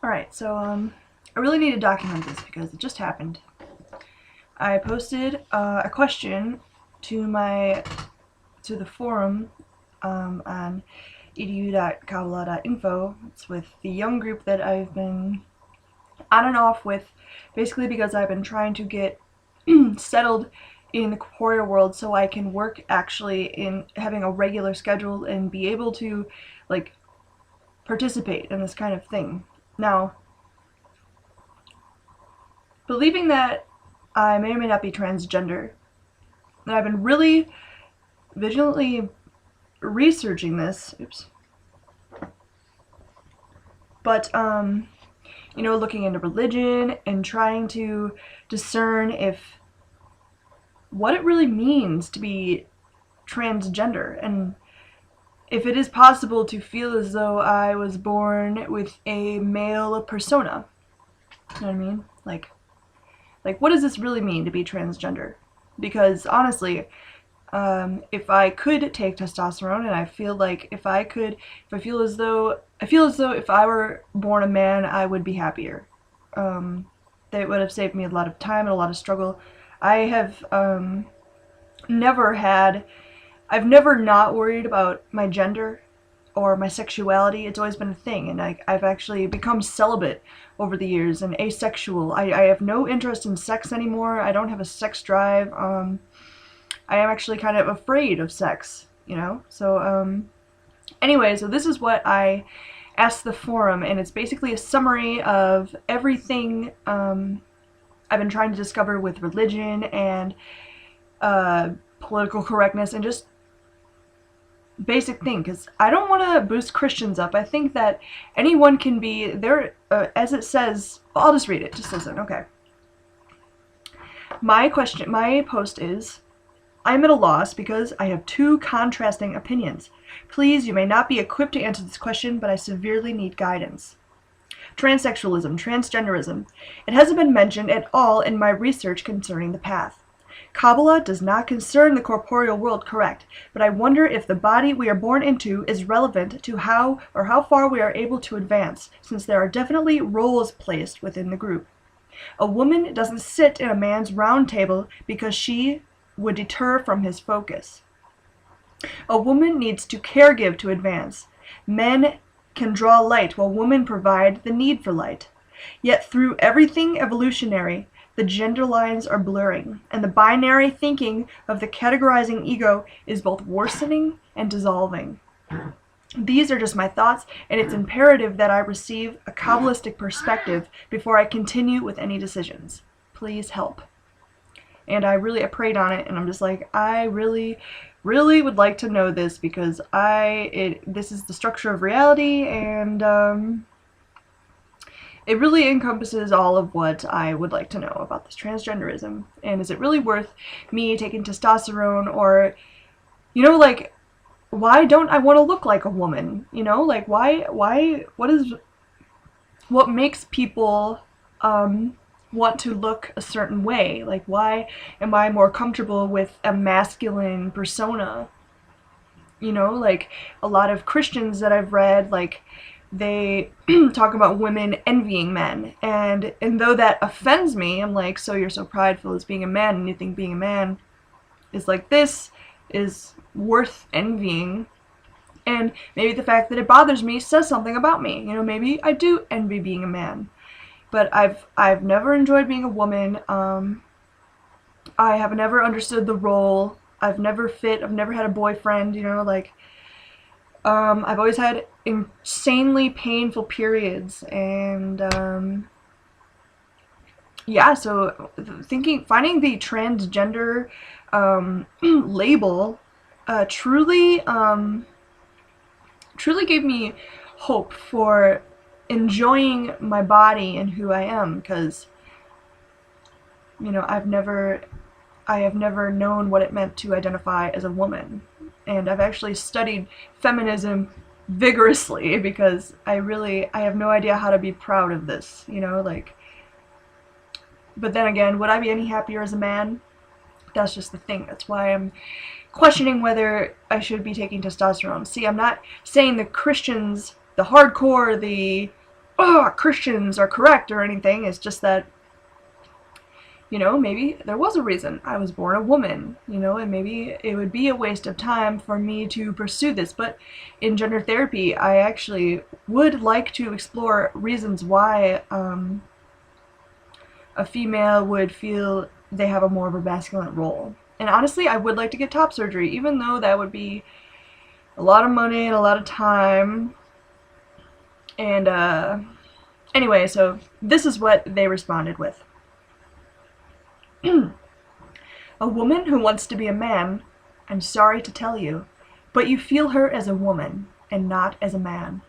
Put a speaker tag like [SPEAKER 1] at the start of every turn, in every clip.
[SPEAKER 1] Alright, so I really need to document this because it just happened. I posted a question to the forum on edu.kabbalah.info. It's with the young group that I've been on and off with, basically because I've been trying to get settled in the corporeal world so I can work actually in having a regular schedule and be able to like participate in this kind of thing. Now, believing that I may or may not be transgender, and I've been really vigilantly researching this, but looking into religion and trying to discern if what it really means to be transgender, and if it is possible to feel as though I was born with a male persona. You know what I mean? Like what does this really mean to be transgender? Because honestly, if I could take testosterone, and I feel like if I feel as though if I were born a man, I would be happier. That would have saved me a lot of time and a lot of struggle. I have I've never not worried about my gender or my sexuality. It's always been a thing, and I've actually become celibate over the years and asexual. I have no interest in sex anymore. I don't have a sex drive. I am actually kind of afraid of sex, So, anyway, so this is what I asked the forum, and it's basically a summary of everything I've been trying to discover with religion and political correctness and just basic thing, because I don't want to boost Christians up. I think that anyone can be there, as it says. I'll just read it. Just listen, okay. My post is, I'm at a loss because I have two contrasting opinions. Please, you may not be equipped to answer this question, but I severely need guidance. Transsexualism, transgenderism. It hasn't been mentioned at all in my research concerning the path. Kabbalah does not concern the corporeal world, correct, but I wonder if the body we are born into is relevant to how far we are able to advance, since there are definitely roles placed within the group. A woman doesn't sit in a man's round table because she would deter from his focus. A woman needs to caregive to advance. Men can draw light while women provide the need for light. Yet through everything evolutionary, the gender lines are blurring, and the binary thinking of the categorizing ego is both worsening and dissolving. These are just my thoughts, and it's imperative that I receive a Kabbalistic perspective before I continue with any decisions. Please help. And I prayed on it, and I'm just like, I really would like to know this, because this is the structure of reality, and it really encompasses all of what I would like to know about this transgenderism. And is it really worth me taking testosterone, or, why don't I want to look like a woman? What makes people want to look a certain way? Like, why am I more comfortable with a masculine persona? A lot of Christians that I've read, they talk about women envying men, and though that offends me, I'm like, so you're so prideful as being a man, and you think being a man is like this is worth envying. And maybe the fact that it bothers me says something about me. Maybe I do envy being a man. But I've never enjoyed being a woman. I have never understood the role. I've never had a boyfriend, I've always had insanely painful periods, and so finding the transgender label truly gave me hope for enjoying my body and who I am, because I have never known what it meant to identify as a woman, and I've actually studied feminism vigorously because I have no idea how to be proud of this, but then again, would I be any happier as a man? That's just the thing. That's why I'm questioning whether I should be taking testosterone. See, I'm not saying the Christians, the hardcore, the oh, Christians are correct or anything. It's just that, maybe there was a reason I was born a woman, and maybe it would be a waste of time for me to pursue this. But in gender therapy, I actually would like to explore reasons why a female would feel they have a more of a masculine role. And honestly, I would like to get top surgery, even though that would be a lot of money and a lot of time. And anyway, so this is what they responded with. A woman who wants to be a man, I'm sorry to tell you, but you feel her as a woman and not as a man.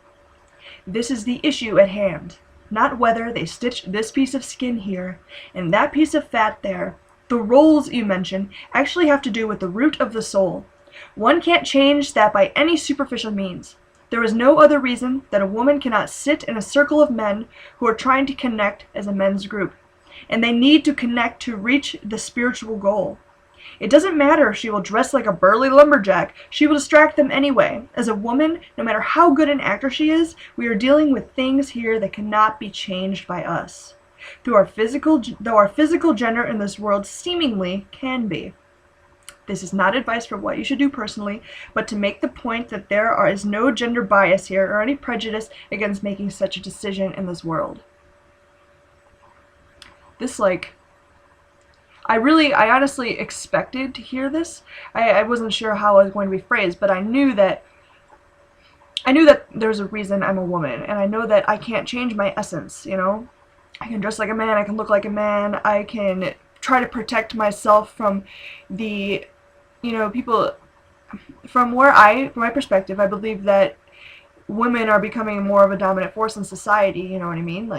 [SPEAKER 1] This is the issue at hand, not whether they stitch this piece of skin here and that piece of fat there. The roles you mention actually have to do with the root of the soul. One can't change that by any superficial means. There is no other reason that a woman cannot sit in a circle of men who are trying to connect as a men's group. And they need to connect to reach the spiritual goal. It doesn't matter if she will dress like a burly lumberjack, she will distract them anyway. As a woman, no matter how good an actor she is, we are dealing with things here that cannot be changed by us. Though our physical gender in this world seemingly can be. This is not advice for what you should do personally, but to make the point that there is no gender bias here or any prejudice against making such a decision in this world. This, I honestly expected to hear this. I wasn't sure how it was going to be phrased, but I knew that there's a reason I'm a woman, and I know that I can't change my essence, I can dress like a man, I can look like a man, I can try to protect myself from the, people, from my perspective, I believe that women are becoming more of a dominant force in society, you know what I mean?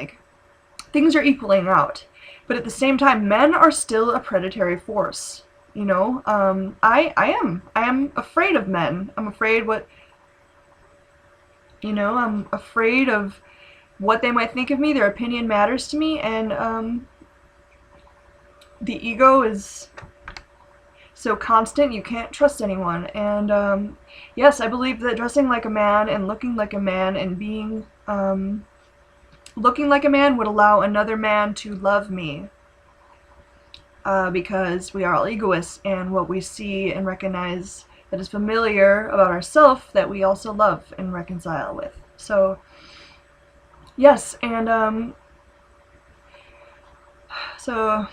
[SPEAKER 1] Things are equaling out. But at the same time, men are still a predatory force. I am afraid of men. I'm afraid I'm afraid of what they might think of me. Their opinion matters to me, and the ego is so constant you can't trust anyone. And yes, I believe that dressing like a man and looking like a man and being looking like a man would allow another man to love me, because we are all egoists, and what we see and recognize that is familiar about ourselves that we also love and reconcile with. So yes, and so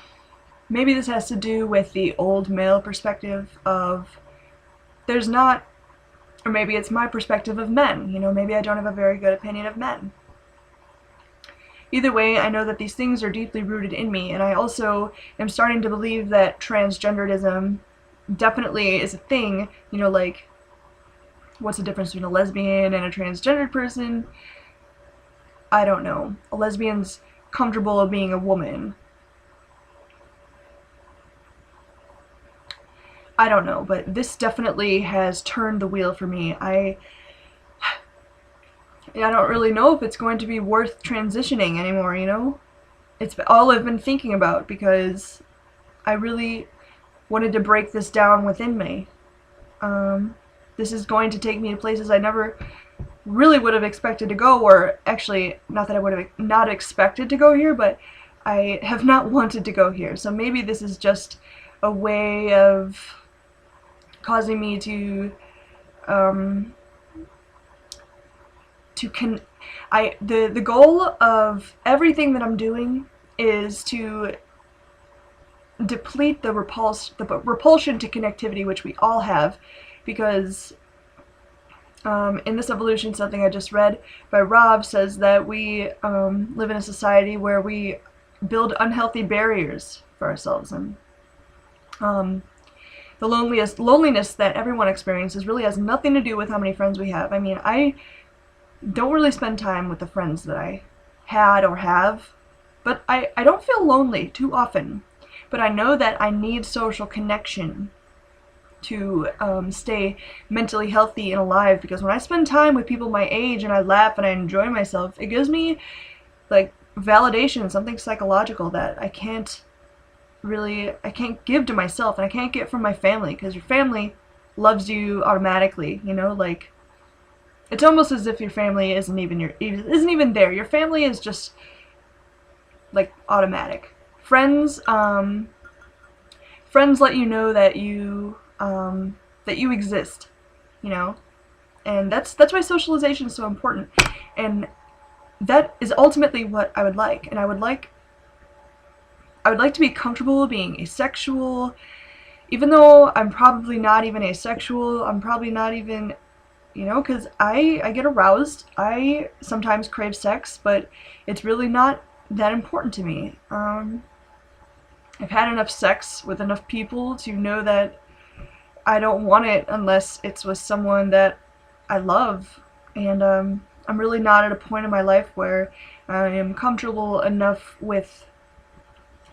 [SPEAKER 1] maybe this has to do with the old male perspective of there's not, or maybe it's my perspective of men, maybe I don't have a very good opinion of men. Either way, I know that these things are deeply rooted in me, and I also am starting to believe that transgenderism definitely is a thing, what's the difference between a lesbian and a transgendered person? I don't know. A lesbian's comfortable being a woman. I don't know, but this definitely has turned the wheel for me. I don't really know if it's going to be worth transitioning anymore, It's all I've been thinking about, because I really wanted to break this down within me. This is going to take me to places I never really would have expected to go, or actually, not that I would have not expected to go here, but I have not wanted to go here. So maybe this is just a way of causing me to the goal of everything that I'm doing is to deplete the repulsion to connectivity, which we all have, because in this evolution, something I just read by Rob says that we live in a society where we build unhealthy barriers for ourselves, and the loneliness that everyone experiences really has nothing to do with how many friends we have. I mean, I don't really spend time with the friends that I had or have, but I don't feel lonely too often. But I know that I need social connection to stay mentally healthy and alive, because when I spend time with people my age and I laugh and I enjoy myself, it gives me validation, something psychological that I can't give to myself, and I can't get from my family, because your family loves you automatically, it's almost as if your family isn't even there. Your family is just like automatic. Friends, friends let you know that you exist, you know, and that's why socialization is so important, and that is ultimately what I would like, and I would like to be comfortable being asexual, even though I'm probably not even asexual. I'm probably not even, you know, because I get aroused. I sometimes crave sex, but it's really not that important to me. I've had enough sex with enough people to know that I don't want it unless it's with someone that I love. And I'm really not at a point in my life where I am comfortable enough with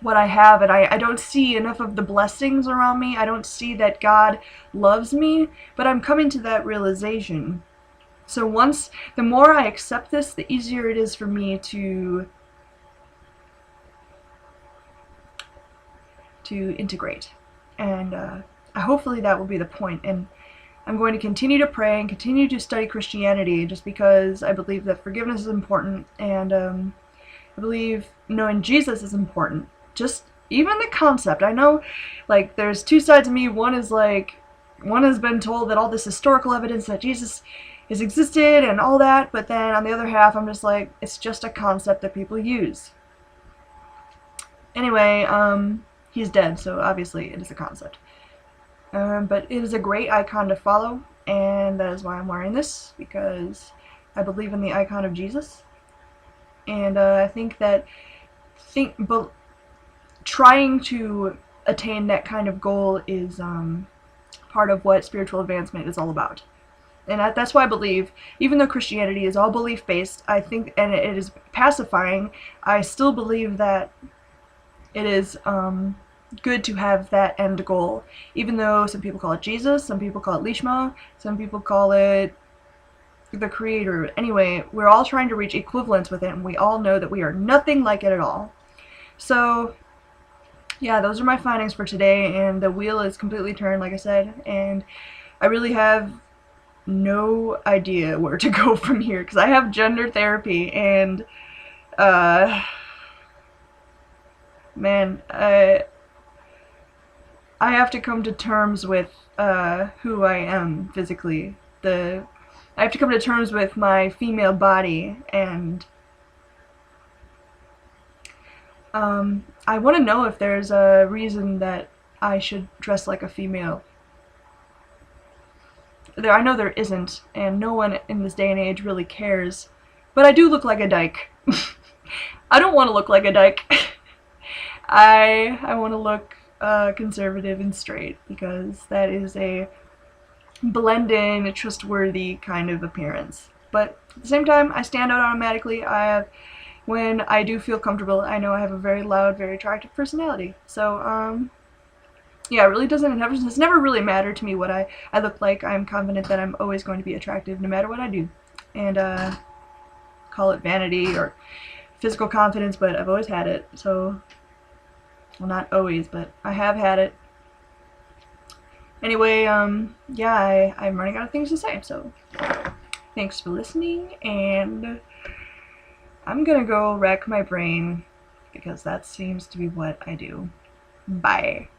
[SPEAKER 1] what I have, and I don't see enough of the blessings around me. I don't see that God loves me, but I'm coming to that realization. So the more I accept this, the easier it is for me to integrate. And hopefully that will be the point. And I'm going to continue to pray and continue to study Christianity, just because I believe that forgiveness is important, and I believe knowing Jesus is important. Just even the concept. I know, like, there's two sides of me. One has been told that all this historical evidence that Jesus has existed and all that, but then on the other half, I'm just like, it's just a concept that people use. Anyway, he's dead, so obviously it is a concept. But it is a great icon to follow, and that is why I'm wearing this, because I believe in the icon of Jesus. And I think that trying to attain that kind of goal is part of what spiritual advancement is all about. And that's why I believe, even though Christianity is all belief-based, I think, and it is pacifying, I still believe that it is good to have that end goal. Even though some people call it Jesus, some people call it Lishma, some people call it the Creator. Anyway, we're all trying to reach equivalence with it, and we all know that we are nothing like it at all. So, yeah, those are my findings for today, and the wheel is completely turned, like I said, and I really have no idea where to go from here, because I have gender therapy, and man, I have to come to terms with who I am physically. I have to come to terms with my female body, and I want to know if there's a reason that I should dress like a female. I know there isn't, and no one in this day and age really cares, but I do look like a dyke. I don't want to look like a dyke. I want to look conservative and straight, because that is a blend-in, trustworthy kind of appearance. But at the same time, I stand out automatically. When I do feel comfortable, I know I have a very loud, very attractive personality. So, yeah, it really it's never really mattered to me what I look like. I'm confident that I'm always going to be attractive no matter what I do. And, call it vanity or physical confidence, but I've always had it. So, well, not always, but I have had it. Anyway, yeah, I'm running out of things to say, so thanks for listening, and I'm gonna go wreck my brain, because that seems to be what I do. Bye.